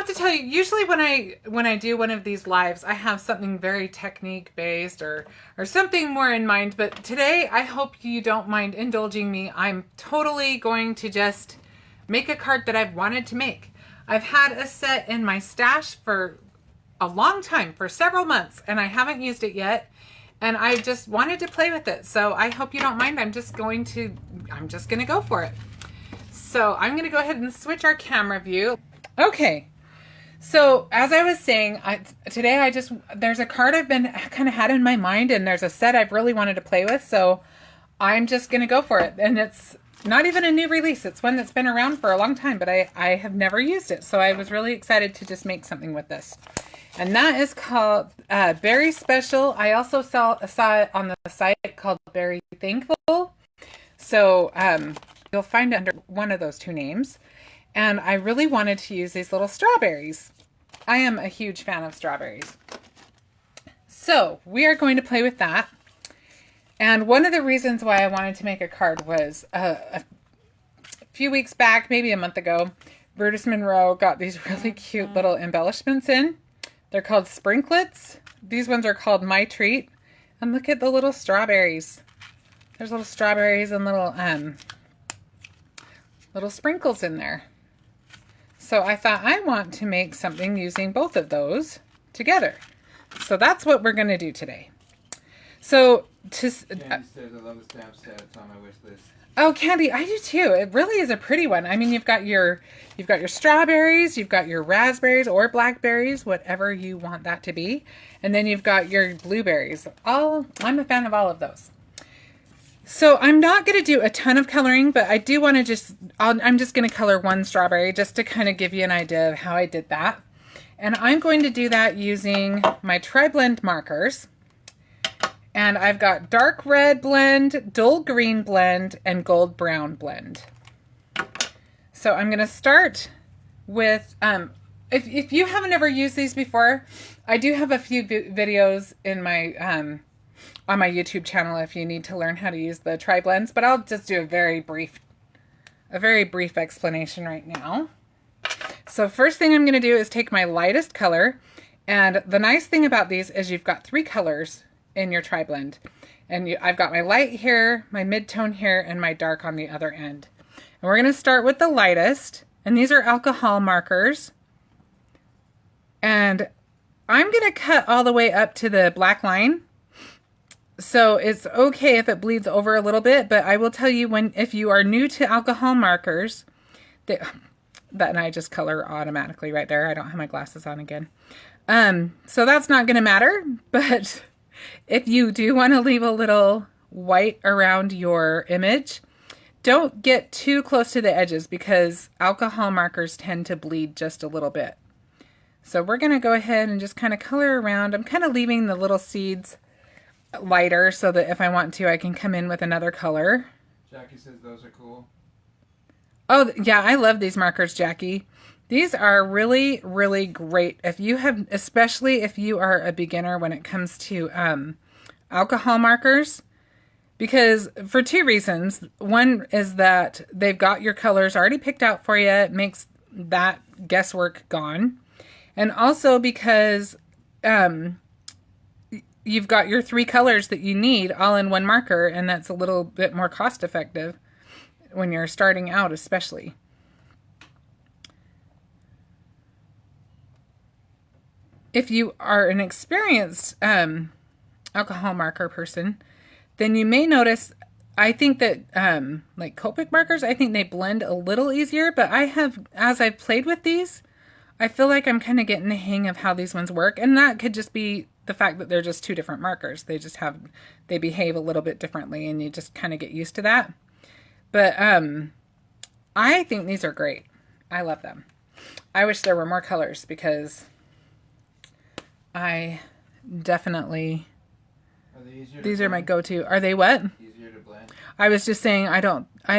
to tell you, usually when I do one of these lives, I have something very technique based or something more in mind. But today, I hope you don't mind indulging me. I'm totally going to just make a card that I've wanted to make. I've had a set in my stash for a long time, for several months, and I haven't used it yet. And I just wanted to play with it. So I hope you don't mind. I'm just going to go for it. So I'm going to go ahead and switch our camera view. Okay. So as I was saying, today there's a card I've been kind of had in my mind, and there's a set I've really wanted to play with. So I'm just going to go for it. And it's not even a new release. It's one that's been around for a long time, but I have never used it. So I was really excited to just make something with this. And that is called Berry Special. I also saw it on the site called Berry Thankful. So you'll find it under one of those two names. And I really wanted to use these little strawberries. I am a huge fan of strawberries. So we are going to play with that. And one of the reasons why I wanted to make a card was a few weeks back, maybe a month ago, Brutus Monroe got these really cute little embellishments in. They're called Sprinkletz. These ones are called My Treat. And look at the little strawberries. There's little strawberries and little sprinkles in there. So I thought I want to make something using both of those together. So that's what we're going to do today. So Candy says I love the stamp set. It's on my wish list. Oh, Candy, I do too. It really is a pretty one. I mean, you've got your strawberries, you've got your raspberries or blackberries, whatever you want that to be. And then you've got your blueberries. I'm a fan of all of those. So I'm not going to do a ton of coloring, but I do want to I'm just going to color one strawberry just to kind of give you an idea of how I did that. And I'm going to do that using my Triblend markers. And I've got dark red blend, dull green blend, and gold brown blend. So I'm going to start with, if you haven't ever used these before, I do have a few videos in my, on my YouTube channel if you need to learn how to use the Triblends, but I'll just do a very brief explanation right now. So first thing I'm going to do is take my lightest color, and the nice thing about these is you've got 3 colors in your Triblend. And I've got my light here, my mid-tone here, and my dark on the other end. And we're going to start with the lightest. And these are alcohol markers. And I'm going to cut all the way up to the black line. So it's okay if it bleeds over a little bit, but I will tell you if you are new to alcohol markers, that and I just color automatically right there. I don't have my glasses on again. So that's not going to matter, but if you do want to leave a little white around your image, don't get too close to the edges because alcohol markers tend to bleed just a little bit. So we're going to go ahead and just kind of color around. I'm kind of leaving the little seeds lighter so that if I want to, I can come in with another color. Jackie says those are cool. Oh, yeah, I love these markers, Jackie. These are really, really great. Especially if you are a beginner when it comes to alcohol markers, because for 2 reasons. One is that they've got your colors already picked out for you. It makes that guesswork gone. And also because you've got your 3 colors that you need all in one marker, and that's a little bit more cost effective when you're starting out, especially. If you are an experienced alcohol marker person, then you may notice, I think that like Copic markers, I think they blend a little easier, but as I've played with these, I feel like I'm kind of getting the hang of how these ones work. And that could just be the fact that they're just 2 different markers. They behave a little bit differently, and you just kind of get used to that. But I think these are great. I love them. I wish there were more colors because I definitely, these are my go-to. Are they what? Easier to blend. I was just saying I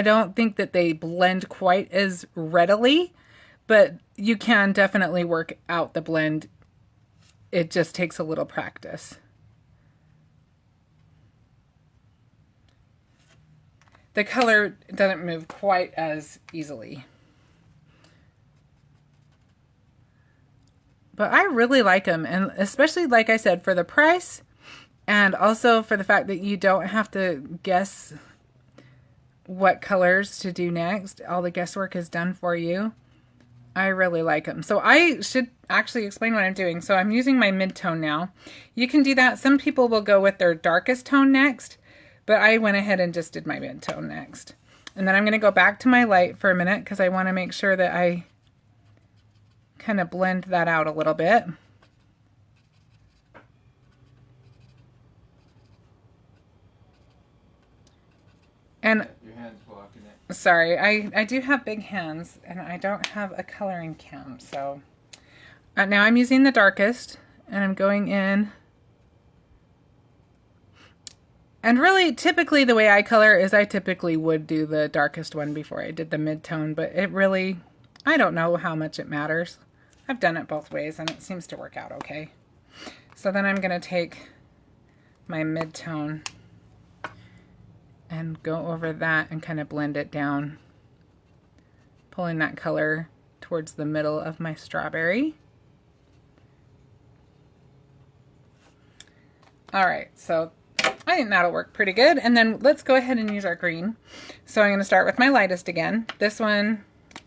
don't think that they blend quite as readily, but you can definitely work out the blend. It just takes a little practice. The color doesn't move quite as easily. But I really like them, and especially, like I said, for the price, and also for the fact that you don't have to guess what colors to do next. All the guesswork is done for you. I really like them. So I should actually explain what I'm doing. So I'm using my mid-tone now. You can do that. Some people will go with their darkest tone next, but I went ahead and just did my mid-tone next. And then I'm going to go back to my light for a minute because I want to make sure that I kind of blend that out a little bit. And Your hand's blocking it. sorry, I do have big hands and I don't have a coloring cam. So now I'm using the darkest and I'm going in. And really, typically the way I color is I typically would do the darkest one before I did the mid-tone, but it really, I don't know how much it matters. I've done it both ways and it seems to work out okay. So then I'm going to take my mid-tone and go over that and kind of blend it down, pulling that color towards the middle of my strawberry. All right, so I think that'll work pretty good. And then let's go ahead and use our green. So I'm going to start with my lightest again. This one.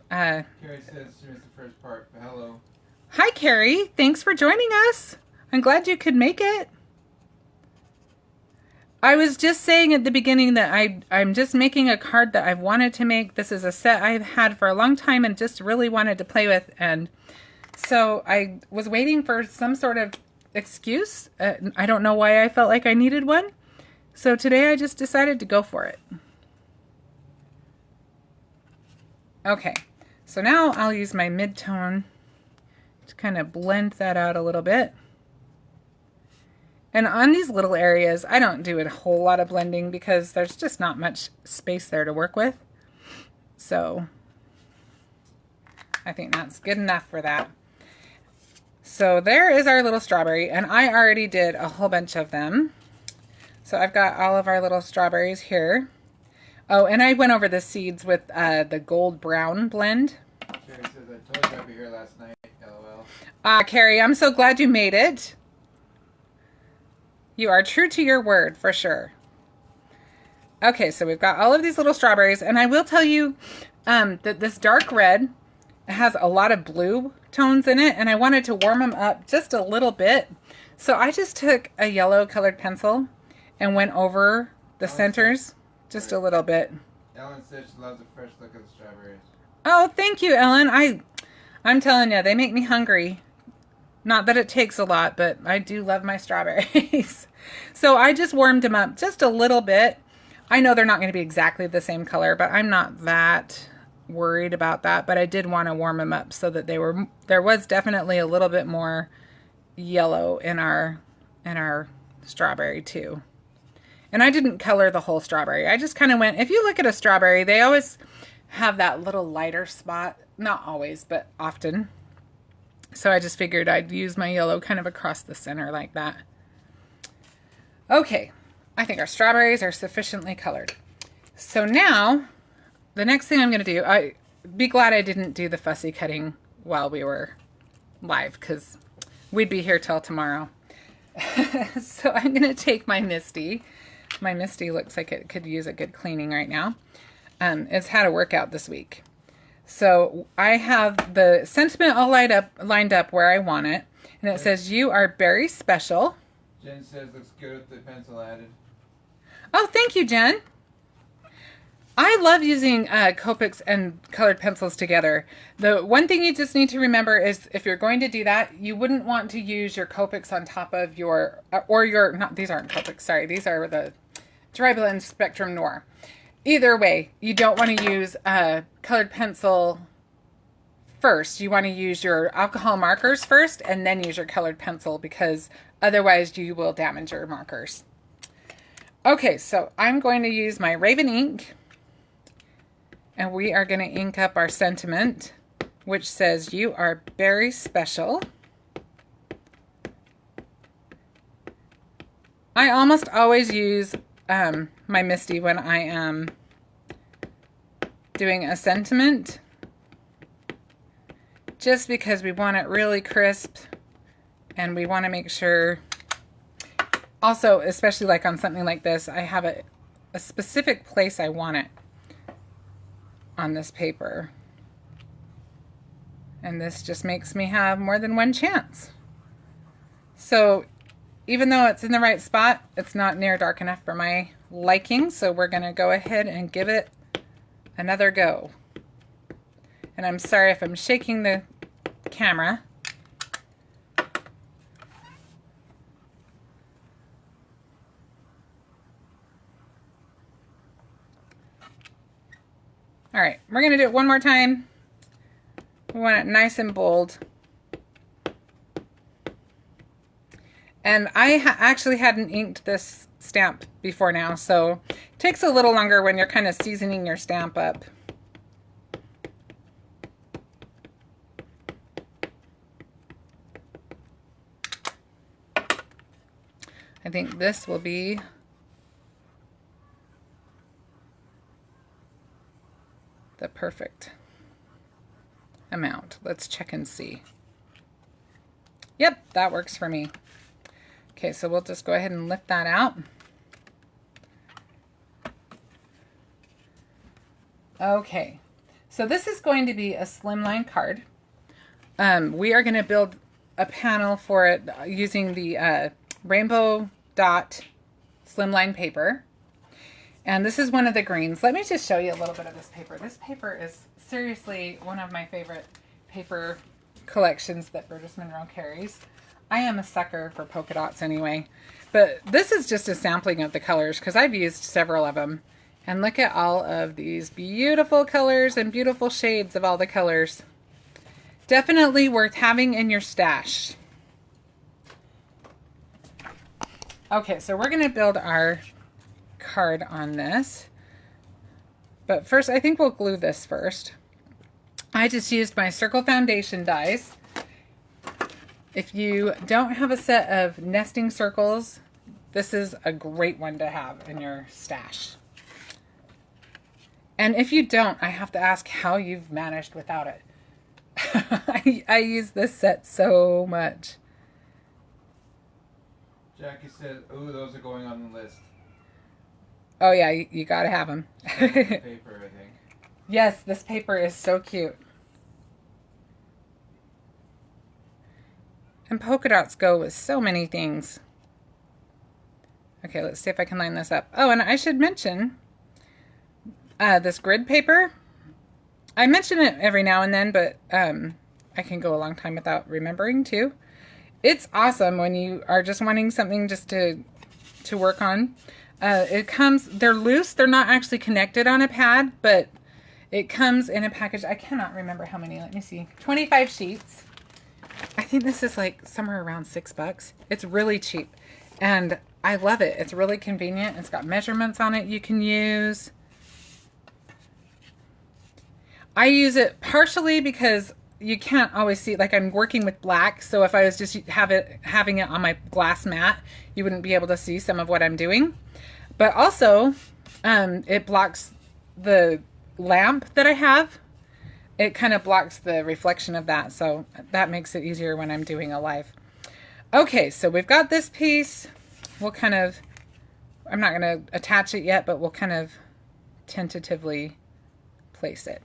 Carrie says she missed the first part, but hello. Hi, Carrie. Thanks for joining us. I'm glad you could make it. I was just saying at the beginning that I'm just making a card that I've wanted to make. This is a set I've had for a long time and just really wanted to play with. And so I was waiting for some sort of excuse. I don't know why I felt like I needed one. So today I just decided to go for it. Okay, so now I'll use my mid-tone to kind of blend that out a little bit. And on these little areas, I don't do a whole lot of blending because there's just not much space there to work with. So I think that's good enough for that. So there is our little strawberry, and I already did a whole bunch of them. So I've got all of our little strawberries here. Oh, and I went over the seeds with the gold brown blend. Carrie says, I told you I'd be here last night, lol. Carrie, I'm so glad you made it. You are true to your word, for sure. Okay, so we've got all of these little strawberries, and I will tell you that this dark red has a lot of blue tones in it, and I wanted to warm them up just a little bit. So I just took a yellow colored pencil and went over the centers just a little bit. Ellen says she loves the fresh look of the strawberries. Oh, thank you, Ellen. I'm telling you, they make me hungry. Not that it takes a lot, but I do love my strawberries. So I just warmed them up just a little bit. I know they're not going to be exactly the same color, but I'm not that worried about that. But I did want to warm them up so that there was definitely a little bit more yellow in our strawberry too. And I didn't color the whole strawberry. I just kind of went, if you look at a strawberry, they always have that little lighter spot. Not always, but often. So I just figured I'd use my yellow kind of across the center like that. Okay, I think our strawberries are sufficiently colored. So now, the next thing I'm going to do, be glad I didn't do the fussy cutting while we were live, because we'd be here till tomorrow. So I'm going to take my Misty. My Misty looks like it could use a good cleaning right now. It's had a workout this week. So I have the sentiment all lined up where I want it. And it says, "You are very special." Jen says, looks good with the pencil added. Oh, thank you, Jen. I love using Copics and colored pencils together. The one thing you just need to remember is if you're going to do that, you wouldn't want to use your Copics on top of these aren't Copics, sorry. These are the Triblend Spectrum Noir. Either way, you don't want to use a colored pencil first. You want to use your alcohol markers first and then use your colored pencil, because otherwise you will damage your markers. Okay, so I'm going to use my Raven ink, and we are going to ink up our sentiment, which says, "You are very special." I almost always use my Misty when I am doing a sentiment, just because we want it really crisp And we want to make sure, also, especially like on something like this, I have a specific place I want it on this paper. And this just makes me have more than one chance. So even though it's in the right spot, it's not near dark enough for my liking. So we're going to go ahead and give it another go. And I'm sorry if I'm shaking the camera. All right, we're going to do it one more time. We want it nice and bold. And I actually hadn't inked this stamp before now, so it takes a little longer when you're kind of seasoning your stamp up. I think this will be the perfect amount. Let's check and see. Yep, that works for me. Okay, so we'll just go ahead and lift that out. Okay, so this is going to be a slimline card. We are going to build a panel for it using the rainbow dot slimline paper. And this is one of the greens. Let me just show you a little bit of this paper. This paper is seriously one of my favorite paper collections that Burgess Monroe carries. I am a sucker for polka dots anyway. But this is just a sampling of the colors because I've used several of them. And look at all of these beautiful colors and beautiful shades of all the colors. Definitely worth having in your stash. Okay, so we're going to build our card on this. But first, I think we'll glue this first. I just used my Circle Foundation dies. If you don't have a set of nesting circles, this is a great one to have in your stash. And if you don't, I have to ask how you've managed without it. I use this set so much. Jackie said, "Ooh, those are going on the list." Oh yeah, you gotta have them. Paper, I think. Yes, this paper is so cute. And polka dots go with so many things. Okay, let's see if I can line this up. Oh, and I should mention this grid paper. I mention it every now and then, but I can go a long time without remembering too. It's awesome when you are just wanting something just to work on. It comes, they're loose. They're not actually connected on a pad, but it comes in a package. I cannot remember how many. Let me see. 25 sheets. I think this is like somewhere around $6. It's really cheap. And I love it. It's really convenient. It's got measurements on it you can use. I use it partially because you can't always see, like I'm working with black, so if I was just having it on my glass mat, you wouldn't be able to see some of what I'm doing. But also, it blocks the lamp that I have. It kind of blocks the reflection of that, so that makes it easier when I'm doing a live. Okay, so we've got this piece. We'll kind of, I'm not going to attach it yet, but we'll kind of tentatively place it.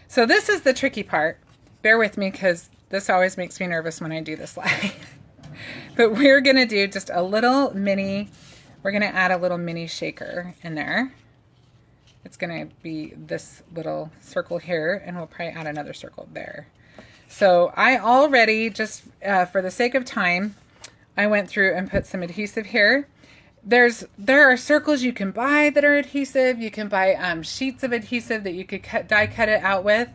So this is the tricky part. Bear with me because this always makes me nervous when I do this live. But we're going to do just a little mini, we're going to add a little mini shaker in there. It's going to be this little circle here, and we'll probably add another circle there. So I already, just for the sake of time, I went through and put some adhesive here. There are circles you can buy that are adhesive. You can buy sheets of adhesive that you could die cut it out with.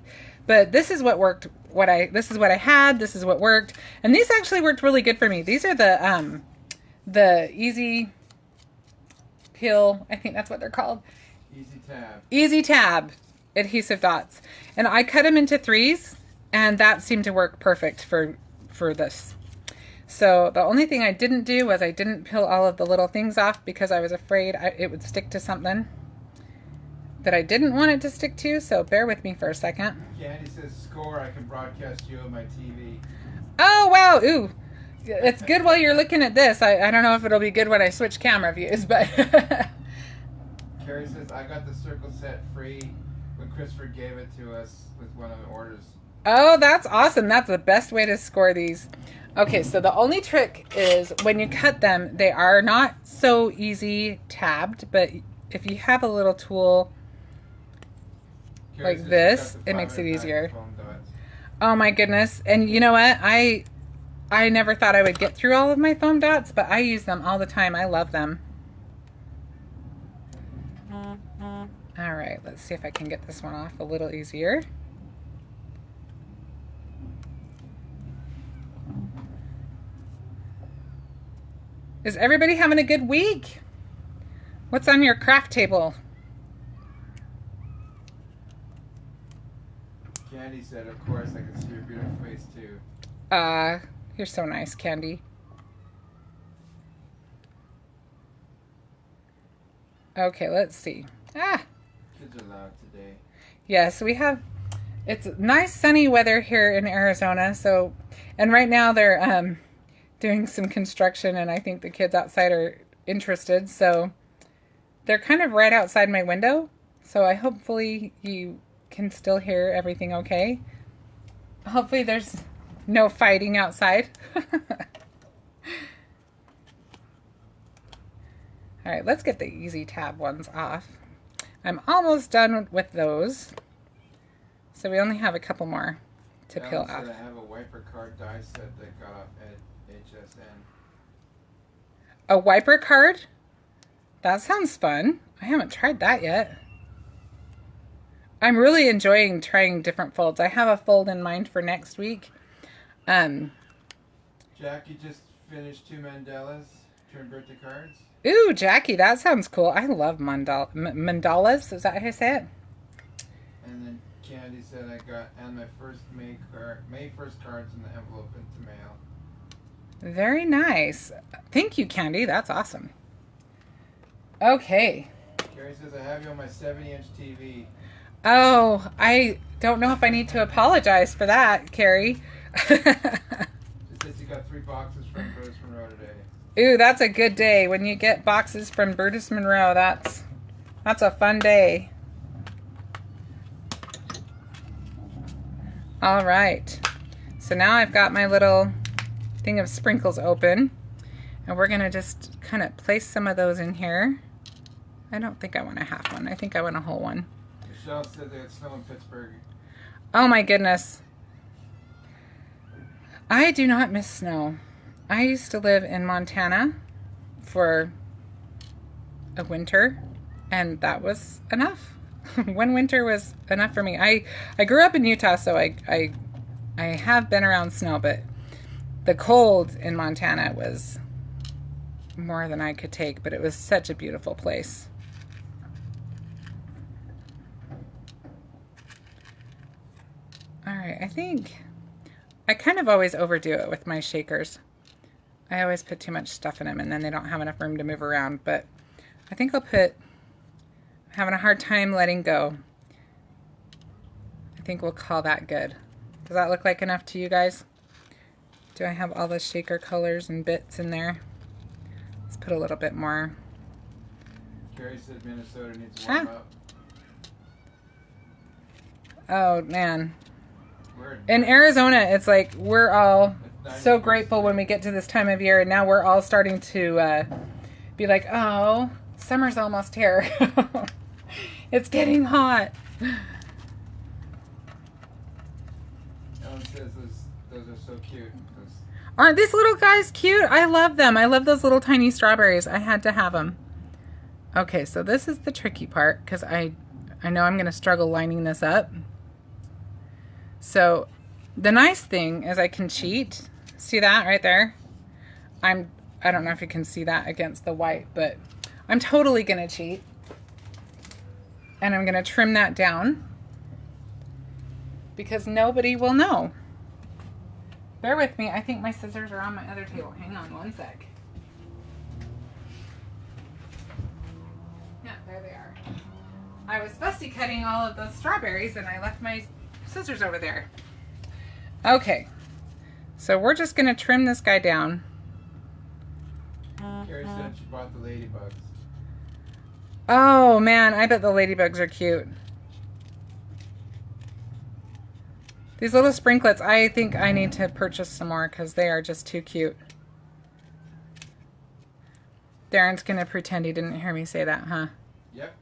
But this is what worked. This is what I had. This is what worked, and these actually worked really good for me. These are the Easy Peel. I think that's what they're called. Easy Tab. Easy Tab adhesive dots, and I cut them into 3s, and that seemed to work perfect for this. So the only thing I didn't do was I didn't peel all of the little things off because I was afraid it would stick to something that I didn't want it to stick to, so bear with me for a second. Candy says, "Score, I can broadcast you on my TV." Oh, wow. Ooh. it's good while you're looking at this. I don't know if it'll be good when I switch camera views, but... Carrie says, I got the circle set free when Christopher gave it to us with one of the orders. Oh, that's awesome. That's the best way to score these. Okay, so the only trick is when you cut them, they are not so easy tabbed, but if you have a little tool like this, it makes it easier. Oh my goodness. And you know what? I never thought I would get through all of my foam dots, but I use them all the time. I love them. All right, let's see if I can get this one off a little easier. Is everybody having a good week? What's on your craft table? Candy said, of course, I can see your beautiful face too. You're so nice, Candy. Okay, let's see. Kids are loud today. Yes, we have, it's nice sunny weather here in Arizona. So, and right now they're doing some construction, and I think the kids outside are interested. So they're kind of right outside my window. So hopefully you can still hear everything okay. Hopefully there's no fighting outside. All right, let's get the easy tab ones off. I'm almost done with those. So we only have a couple more to peel off. I have a wiper card die set that got off at HSN. A wiper card? That sounds fun. I haven't tried that yet. I'm really enjoying trying different folds. I have a fold in mind for next week. Jackie just finished 2 mandalas, turned birthday cards. Ooh, Jackie, that sounds cool. I love mandalas. Is that how you say it? And then Candy said I got my first May 1st cards in the envelope into mail. Very nice. Thank you, Candy. That's awesome. Okay. Carrie says I have you on my 70-inch TV. Oh, I don't know if I need to apologize for that, Carrie. She says you got 3 boxes from Bruce Monroe today. Ooh, that's a good day. When you get boxes from Brutus Monroe, that's a fun day. All right. So now I've got my little thing of sprinkles open, and we're going to just kind of place some of those in here. I don't think I want a half one. I think I want a whole one. Michelle said they had snow in Pittsburgh. Oh my goodness. I do not miss snow. I used to live in Montana for a winter, and that was enough. One winter was enough for me. I grew up in Utah, so I have been around snow, but the cold in Montana was more than I could take, but it was such a beautiful place. All right, I think I kind of always overdo it with my shakers. I always put too much stuff in them, and then they don't have enough room to move around, but I think I'm having a hard time letting go. I think we'll call that good. Does that look like enough to you guys? Do I have all the shaker colors and bits in there? Let's put a little bit more. Carrie said Minnesota needs to warm up. Oh, man. In Arizona, it's like we're all so grateful when we get to this time of year, and now we're all starting to be like, oh, summer's almost here. It's getting hot. Ellen says those are so cute. Aren't these little guys cute? I love them. I love those little tiny strawberries. I had to have them. Okay, so this is the tricky part, because I know I'm going to struggle lining this up. So the nice thing is I can cheat. See that right there? I don't know if you can see that against the white, but I'm totally going to cheat. And I'm going to trim that down because nobody will know. Bear with me. I think my scissors are on my other table. Hang on one sec. Yeah, there they are. I was fussy cutting all of those strawberries and I left my scissors over there. Okay. So we're just going to trim this guy down. Carrie said she bought the ladybugs. Oh man, I bet the ladybugs are cute. These little sprinklets, I think I need to purchase some more because they are just too cute. Darren's going to pretend he didn't hear me say that, huh? Yep.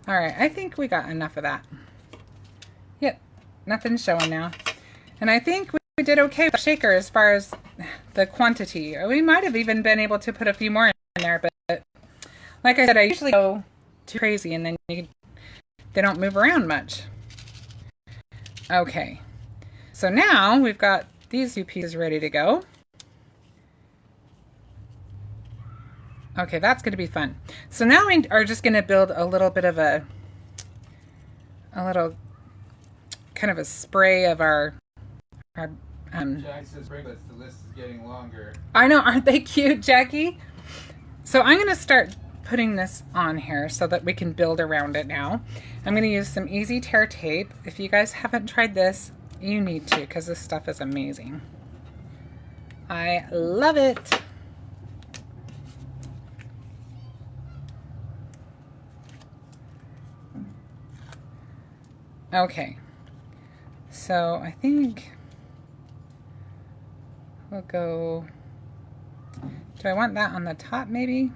All right, I think we got enough of that. Yep, nothing's showing now. And I think we did okay with the shaker as far as the quantity. We might have even been able to put a few more in there, but like I said, I usually go too crazy and then they don't move around much. Okay, so now we've got these two pieces ready to go. Okay, that's going to be fun. So now we are just going to build a little bit of a little kind of a spray of our Jack says Sprinkletz, the list is getting longer. I know, aren't they cute, Jackie? So I'm going to start putting this on here so that we can build around it now. I'm going to use some easy tear tape. If you guys haven't tried this, you need to, because this stuff is amazing. I love it. Okay, so I think we'll go, do I want that on the top maybe?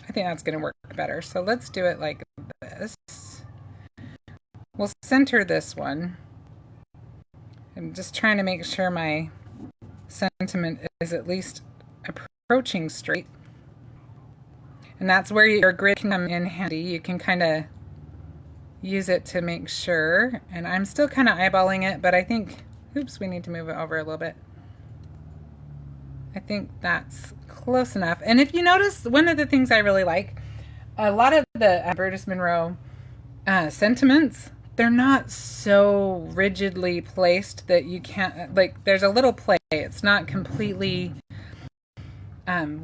I think that's going to work better. So let's do it like this. We'll center this one. I'm just trying to make sure my sentiment is at least approaching straight. And that's where your grid can come in handy. You can kind of use it to make sure. And I'm still kind of eyeballing it, but I think, oops, we need to move it over a little bit. I think that's close enough. And if you notice, one of the things I really like, a lot of the Brutus Monroe sentiments, they're not so rigidly placed that you can't, like, there's a little play. It's not completely,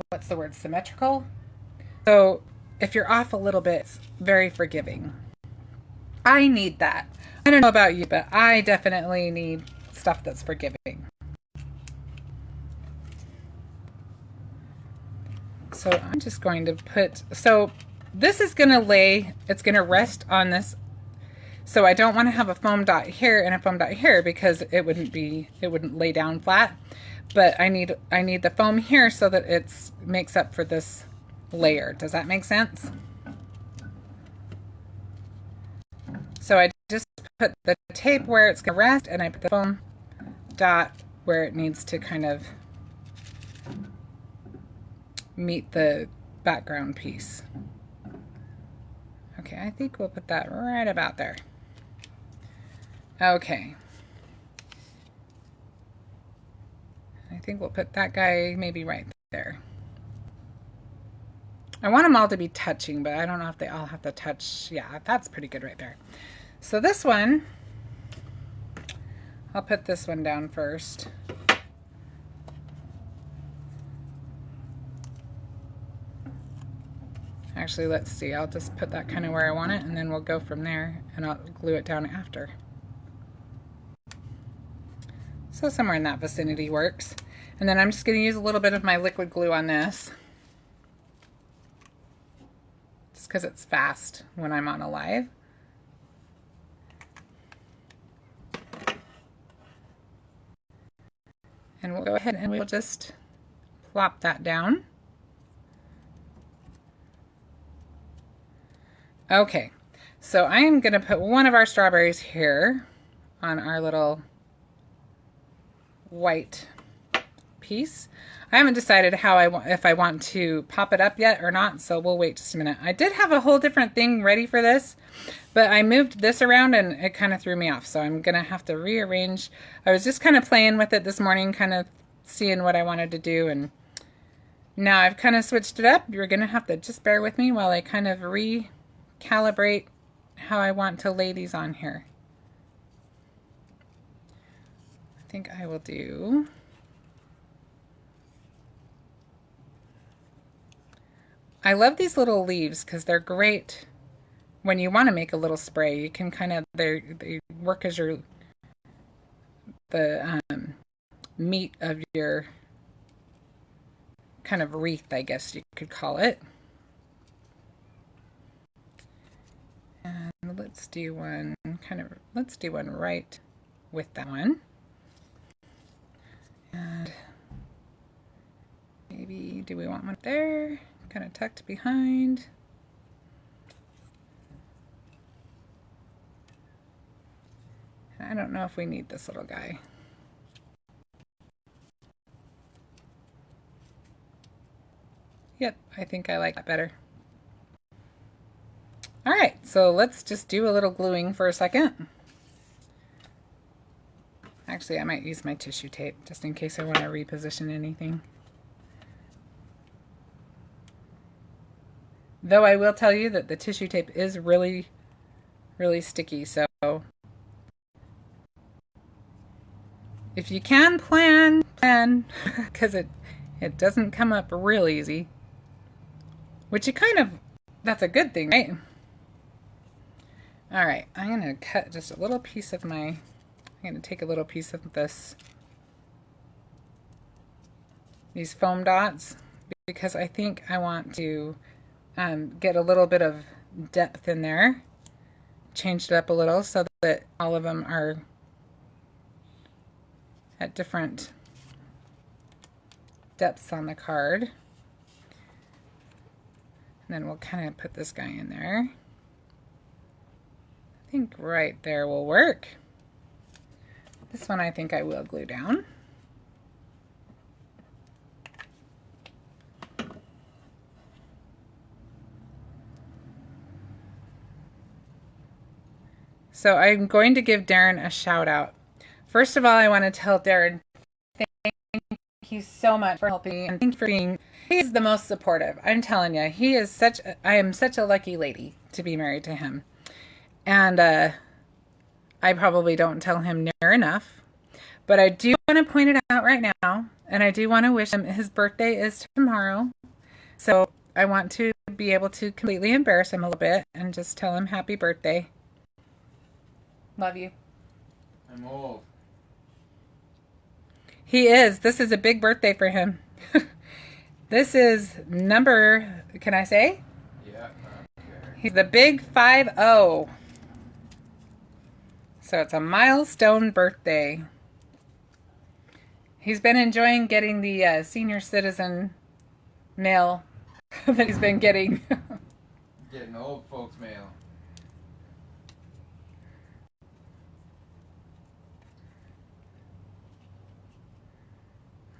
what's the word, symmetrical? So if you're off a little bit, it's very forgiving. I need that. I don't know about you, but I definitely need stuff that's forgiving. So I'm just going to put, so this is going to lay, it's going to rest on this. So I don't want to have a foam dot here and a foam dot here because it wouldn't lay down flat. But I need the foam here so that it makes up for this layer. Does that make sense? So I just put the tape where it's going to rest and I put the foam dot where it needs to kind of meet the background piece. Okay, I think we'll put that right about there. Okay. I think we'll put that guy maybe right there. I want them all to be touching, but I don't know if they all have to touch. Yeah, that's pretty good right there. So this one, I'll put this one down first. Actually, let's see. I'll just put that kind of where I want it, and then we'll go from there, and I'll glue it down after. So somewhere in that vicinity works. And then I'm just going to use a little bit of my liquid glue on this. Just because it's fast when I'm on a live. And we'll go ahead and we'll just plop that down. Okay, so I'm going to put one of our strawberries here on our little white piece. I haven't decided how if I want to pop it up yet or not, so we'll wait just a minute. I did have a whole different thing ready for this, but I moved this around and it kind of threw me off, so I'm going to have to rearrange. I was just kind of playing with it this morning, kind of seeing what I wanted to do, and now I've kind of switched it up. You're going to have to just bear with me while I kind of recalibrate how I want to lay these on here. I think I will do I love these little leaves because they're great when you want to make a little spray, you can kind of, they work as the meat of your kind of wreath, I guess you could call it. And let's do one right with that one. And maybe, do we want one there? Kind of tucked behind. I don't know if we need this little guy. Yep, I think I like that better. All right, so let's just do a little gluing for a second. Actually, I might use my tissue tape just in case I want to reposition anything. Though I will tell you that the tissue tape is really, really sticky, so if you can plan, because it doesn't come up real easy. Which you kind of, that's a good thing, right? All right, I'm going to cut just a little piece of I'm going to take a little piece of these foam dots, because I think I want to get a little bit of depth in there. Change it up a little so that all of them are at different depths on the card. And then we'll kind of put this guy in there. I think right there will work. This one I think I will glue down. So I'm going to give Darren a shout out. First of all, I want to tell Darren, thank you so much for helping me, and thank you for being, he's the most supportive. I'm telling you, I am such a lucky lady to be married to him. And I probably don't tell him near enough, but I do want to point it out right now, and I do want to wish him, his birthday is tomorrow. So I want to be able to completely embarrass him a little bit and just tell him happy birthday. Love you. I'm old. He is. This is a big birthday for him. This is number, can I say? Yeah. Okay. He's the big 50. So it's a milestone birthday. He's been enjoying getting the senior citizen mail that he's been getting. Getting old folks mail.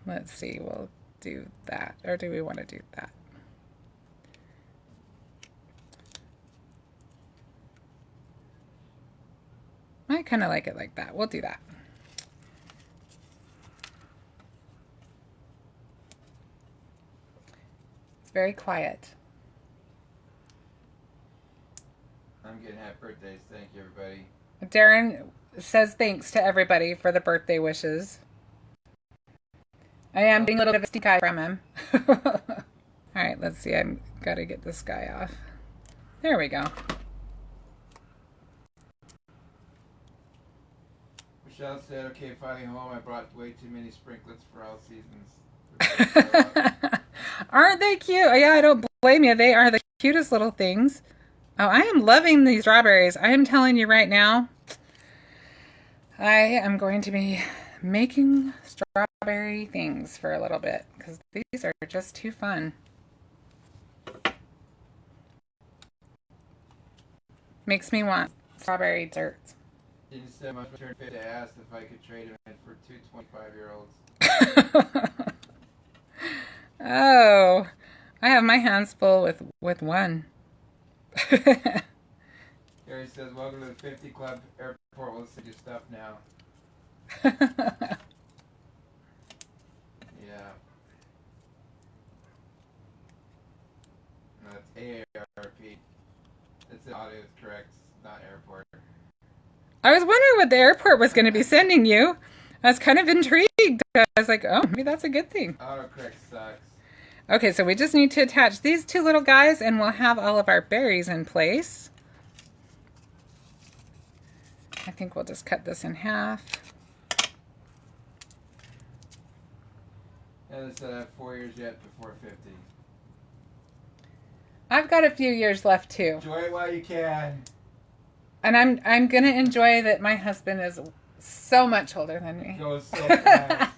Let's see, we'll do that. Or do we want to do that? I kind of like it like that. We'll do that. It's very quiet. I'm getting happy birthdays. Thank you, everybody. Darren says thanks to everybody for the birthday wishes. I am getting a little bit of a stink eye from him. All right, let's see. I've got to get this guy off. There we go. Michelle said, okay, finally home. I brought way too many Sprinkletz for all seasons. Aren't they cute? Yeah, I don't blame you. They are the cutest little things. Oh, I am loving these strawberries. I am telling you right now, I am going to be making strawberry things for a little bit because these are just too fun. Makes me want strawberry desserts. Didn't say much return fit to ask if I could trade him in for two 25-year-olds. Oh, I have my hands full with one. Gary says, welcome to the 50 Club Airport. We'll send you stuff now. Yeah. No, it's AARP. It's audio, it's correct. It's not airport. I was wondering what the airport was going to be sending you. I was kind of intrigued. I was like, oh, maybe that's a good thing. Autocorrect sucks. Okay, so we just need to attach these two little guys and we'll have all of our berries in place. I think we'll just cut this in half. And it said I have 4 years yet before 50. I've got a few years left too. Enjoy it while you can. And I'm gonna enjoy that my husband is so much older than me. It goes so fast.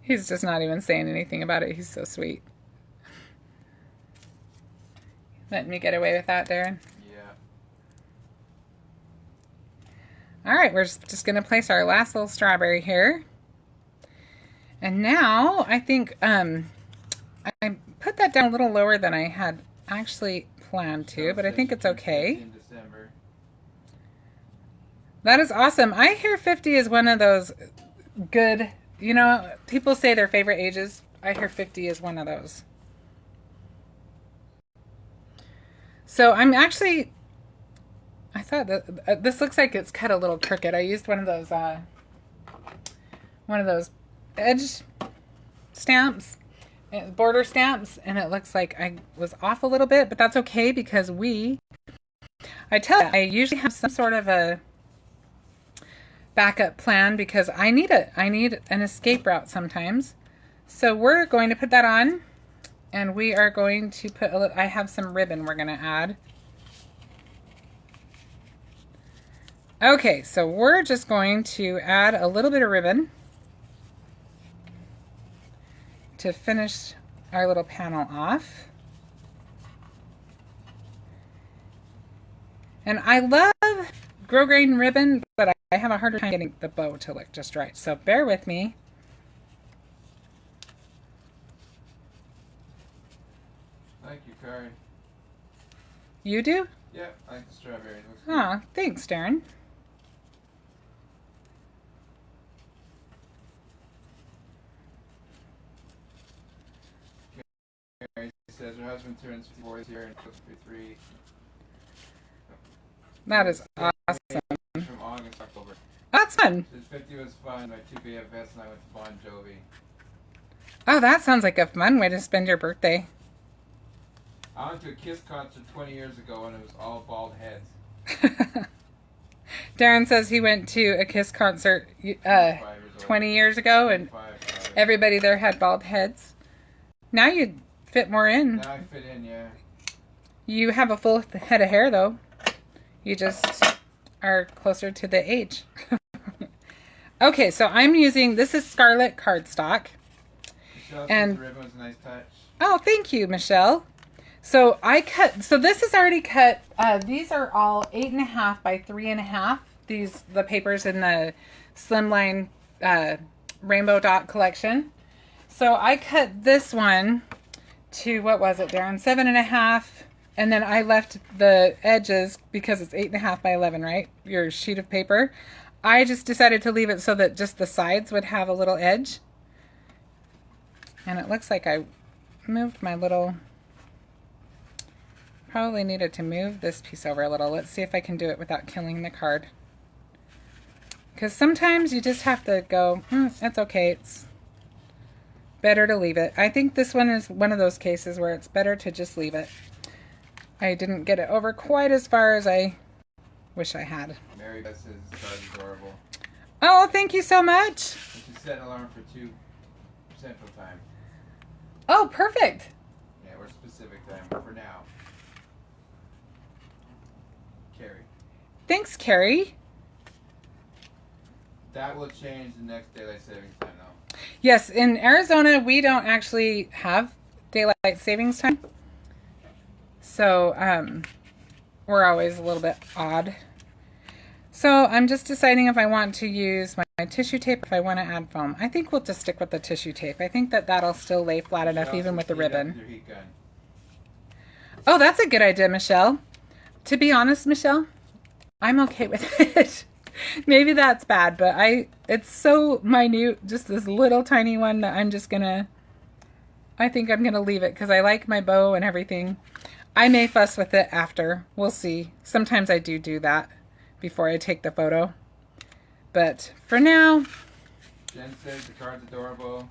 He's just not even saying anything about it. He's so sweet. Letting me get away with that, Darren. Yeah. All right, we're just going to place our last little strawberry here. And now I think I put that down a little lower than I had actually planned to, but I think it's okay. That is awesome. I hear 50 is one of those good, you know, people say their favorite ages. I hear 50 is one of those. So I'm actually, I thought that this looks like it's cut a little crooked. I used one of those edge stamps, border stamps, and it looks like I was off a little bit, but that's okay because I usually have some sort of a backup plan because I need an escape route sometimes. So we're going to put that on, and we are going to put I have some ribbon we're going to add. Okay, so we're just going to add a little bit of ribbon to finish our little panel off. And I love grosgrain ribbon, but I have a harder time getting the bow to look just right. So bear with me. Thank you, Kari. You do? Yeah, I like the strawberry. It looks good. Aw, thanks, Darren. Kari says her husband turns 54 this year and she'll be 3. That is awesome. From August, October. That's fun. Since 50 was fun, my 2 BFS and I went to Bon Jovi. Oh, that sounds like a fun way to spend your birthday. I went to a Kiss concert 20 years ago and it was all bald heads. Darren says he went to a Kiss concert 20 years ago and everybody there had bald heads. Now you fit more in. Now I fit in, yeah. You have a full head of hair though. You just are closer to the age. Okay, so I'm using, this is Scarlet Cardstock. Michelle And says the ribbon was a nice touch. oh, thank you, Michelle. So so this is already cut. These are all 8.5 by 3.5. The papers in the Slimline Rainbow Dot collection. So I cut this one to, what was it, Darren? 7.5. And then I left the edges because it's 8.5 by 11, right? Your sheet of paper. I just decided to leave it so that just the sides would have a little edge. And it looks like I moved my little, probably needed to move this piece over a little. Let's see if I can do it without killing the card. Because sometimes you just have to go, that's okay. It's better to leave it. I think this one is one of those cases where it's better to just leave it. I didn't get it over quite as far as I wish I had. Mary Beth says the card's adorable. Oh, thank you so much. And she set an alarm for 2 Central Time. Oh, perfect. Yeah, we're specific time for now. Carrie. Thanks, Carrie. That will change the next daylight savings time, though. Yes, in Arizona, we don't actually have daylight savings time. So, we're always a little bit odd. So, I'm just deciding if I want to use my tissue tape, if I want to add foam. I think we'll just stick with the tissue tape. I think that'll still lay flat enough even with the ribbon. Oh, that's a good idea, Michelle. To be honest, Michelle, I'm okay with it. Maybe that's bad, but it's so minute, just this little tiny one that I think I'm gonna leave it because I like my bow and everything. I may fuss with it after. We'll see. Sometimes I do that before I take the photo. But for now... Jen says the card's adorable.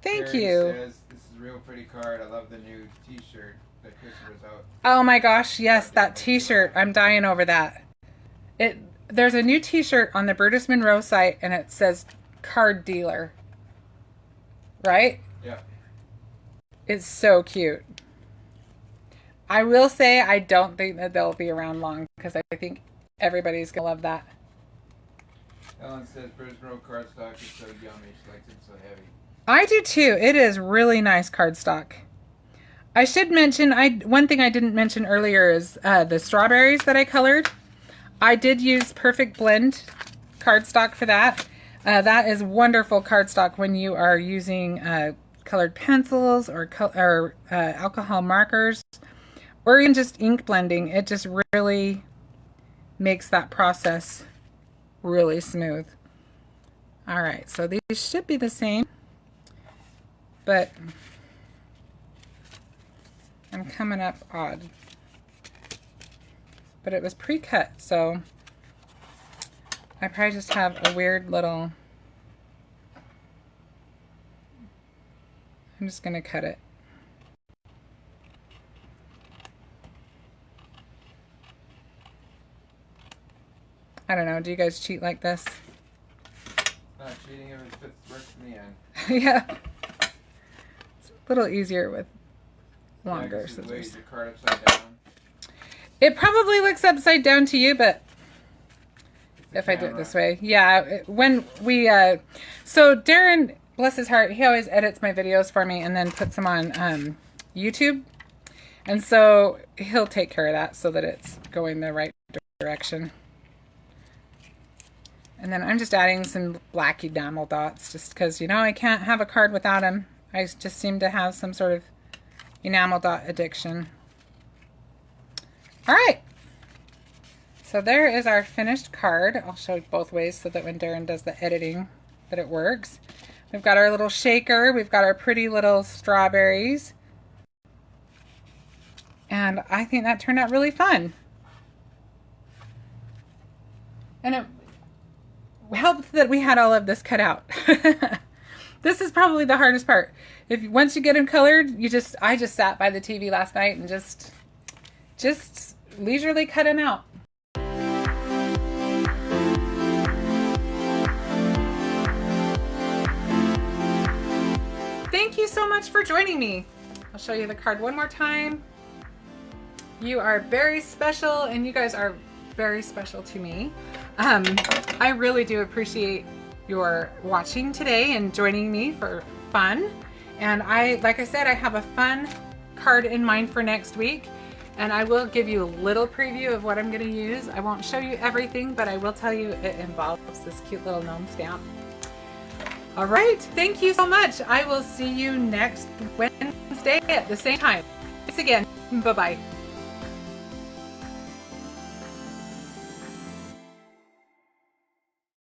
Thank Carrie you. says, this is a real pretty card. I love the new t-shirt that Christopher's out. Oh my gosh, yes, that t-shirt. I'm dying over that. There's a new t-shirt on the Brutus Monroe site and it says card dealer. Right? Yeah. It's so cute. I will say I don't think that they'll be around long because I think everybody's going to love that. Ellen says Brutus Monroe cardstock is so yummy. She likes it so heavy. I do too. It is really nice cardstock. I should mention, one thing I didn't mention earlier is the strawberries that I colored. I did use Perfect Blend cardstock for that. That is wonderful cardstock when you are using colored pencils or alcohol markers or even just ink blending. It just really makes that process really smooth. All right, so these should be the same, but I'm coming up odd. But it was pre-cut, so I probably just have a weird little... I'm just going to cut it. I don't know, do you guys cheat like this? Not cheating if it works in the end. Yeah. It's a little easier with longer Yeah, scissors. wait, your card upside down. It probably looks upside down to you, but if I do it this way. Yeah, when we, so Darren, bless his heart, he always edits my videos for me and then puts them on YouTube. And so he'll take care of that so that it's going the right direction. And then I'm just adding some black enamel dots just because, you know, I can't have a card without them. I just seem to have some sort of enamel dot addiction. All right. So there is our finished card. I'll show you both ways so that when Darren does the editing that it works. We've got our little shaker. We've got our pretty little strawberries. And I think that turned out really fun. And it helped that we had all of this cut out. This is probably the hardest part. Once you get them colored, I just sat by the TV last night and just leisurely cut them out. Thank you so much for joining me. I'll show you the card one more time. You are very special and you guys are very special to me. I really do appreciate your watching today and joining me for fun. And like I said, I have a fun card in mind for next week. And I will give you a little preview of what I'm going to use. I won't show you everything, but I will tell you it involves this cute little gnome stamp. All right, thank you so much. I will see you next Wednesday at the same time. Thanks again. Bye-bye.